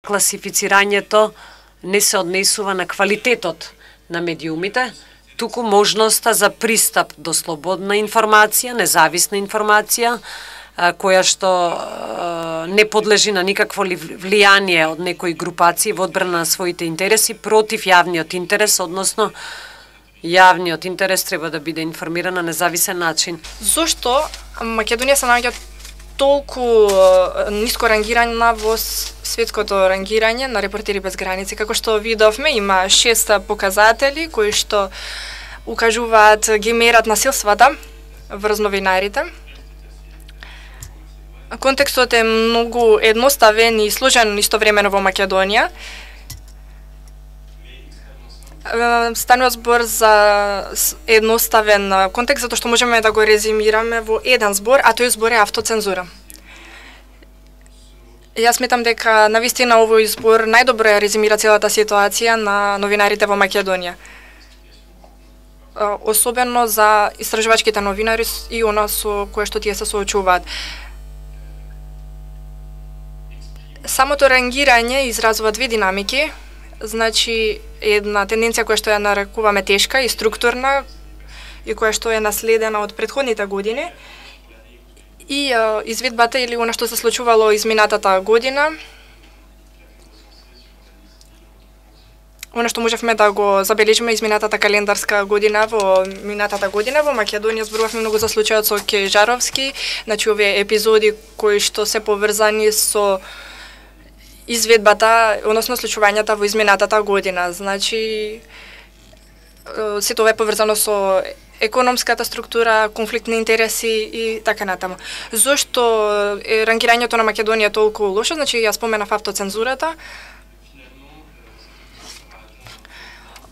класифицирањето не се однесува на квалитетот на медиумите, туку можноста за пристап до слободна информација, независна информација, која што не подлежи на никакво влијание од некои групации во одбрана на своите интереси против јавниот интерес, односно јавниот интерес треба да биде информиран на независен начин. Зошто Македонија се наоѓа толку ниско рангирана во светското рангирање на Репортери без граници? Како што видовме, има 6 показатели кои што укажуваат, ги мерат насилствата врз новинарите. Контекстот е многу едноставен и сложен истовремено во Македонија. Станува збор за едноставен контекст, затоа што можеме да го резимираме во еден збор, а тој збор е автоцензура. Јас сметам дека навистина овој збор најдобро ја резимира целата ситуација на новинарите во Македонија. Особено за истражувачките новинари и она со кое што тие се соочуваат. Самото рангирање изразува две динамики. Значи, една тенденција која што ја нарекуваме тешка и структурна и која што е наследена од претходните години и изведбата или она што се случувало изминатата година. Она што можевме да го забележиме изминатата календарска година во Македонија, зборувавме многу за случајот со Кежаровски, значи овие епизоди кои што се поврзани со изведбата, односно случувањата во изминатата година. Значи, се тоа е поврзано со економската структура, конфликт на интереси и така натаму. Зошто е рангирањето на Македонија толку лошо? Значи, ја споменав автоцензурата.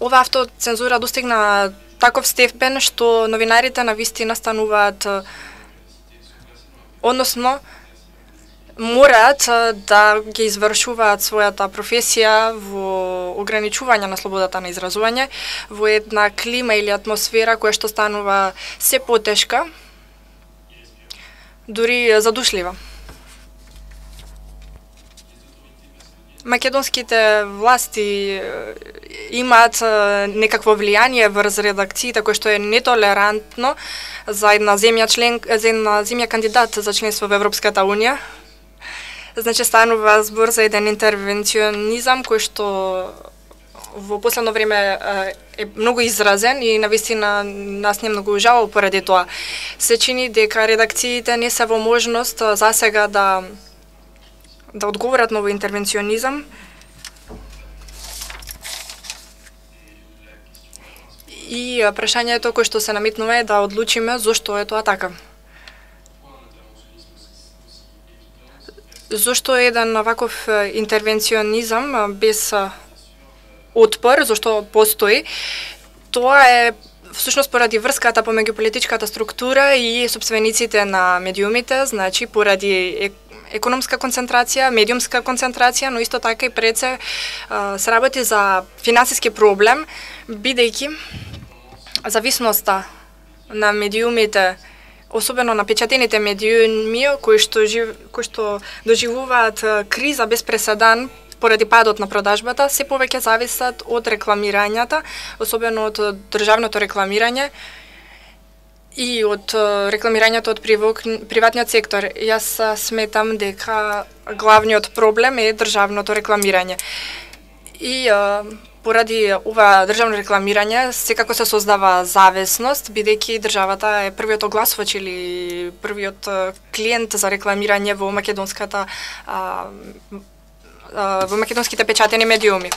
Ова автоцензура достигна таков степен што новинарите навистина стануваат, односно, мораат да ги извршуваат својата професија во ограничување на слободата на изразување, во една клима или атмосфера која што станува се потешка, дури задушлива. Македонските власти имаат некакво влијание врз редакциите кој што е нетолерантно за една земја кандидат за членство во Европската Унија. Значи, станува збор за еден интервенционизам кој што во последно време е многу изразен и навистина нас не многу жал поради тоа. Се чини дека редакциите не се во можност за сега да одговорат на овој интервенционизам. И прашањето кој што се наметнува е да одлучиме зошто е тоа така. Зошто еден ваков интервенционизам без отпор, зошто постои? Тоа е всушност поради врската помеѓу политичката структура и сопствениците на медиумите, значи поради економска концентрација, медиумска концентрација, но исто така и пред се работи за финансиски проблем, бидејќи зависноста на медиумите, особено на печатените медиуми кои што доживуваат криза без преседан поради падот на продажбата, се повеќе зависат од рекламирањата, особено од државното рекламирање и од рекламирањето од приватниот сектор. Јас сметам дека главниот проблем е државното рекламирање. И поради ова државно рекламирање секако се создава зависност, бидејќи државата е првиот огласувач или првиот клиент за рекламирање во македонските печатени медиуми.